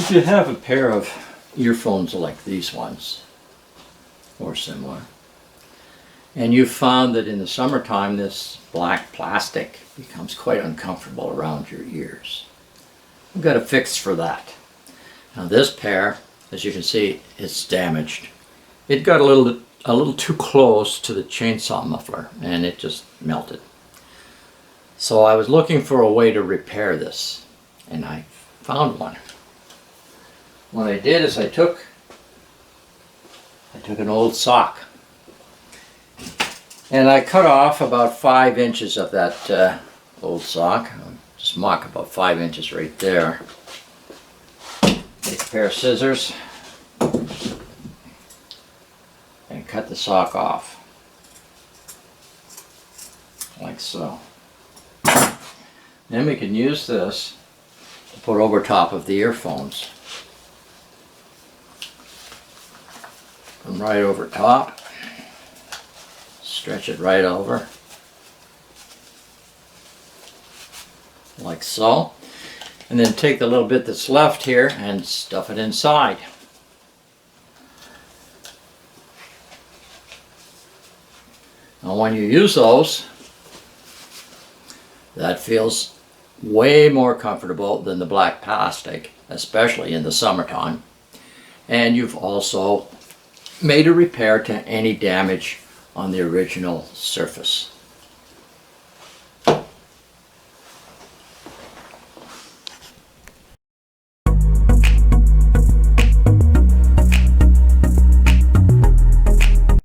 If you have a pair of earphones like these ones, or similar, and you found that in the summertime this black plastic becomes quite uncomfortable around your ears, we've got a fix for that. Now this pair, as you can see, it's damaged. It got a little too close to the chainsaw muffler and it just melted. So I was looking for a way to repair this, and I found one. What I did is I took an old sock and I cut off about 5 inches of that old sock. I'll just mark about 5 inches right there. Take a pair of scissors and cut the sock off like so. Then we can use this to put over top of the earphones. Come right over top, stretch it right over, like so, and then take the little bit that's left here and stuff it inside. Now when you use those, that feels way more comfortable than the black plastic, especially in the summertime. And you've also made a repair to any damage on the original surface.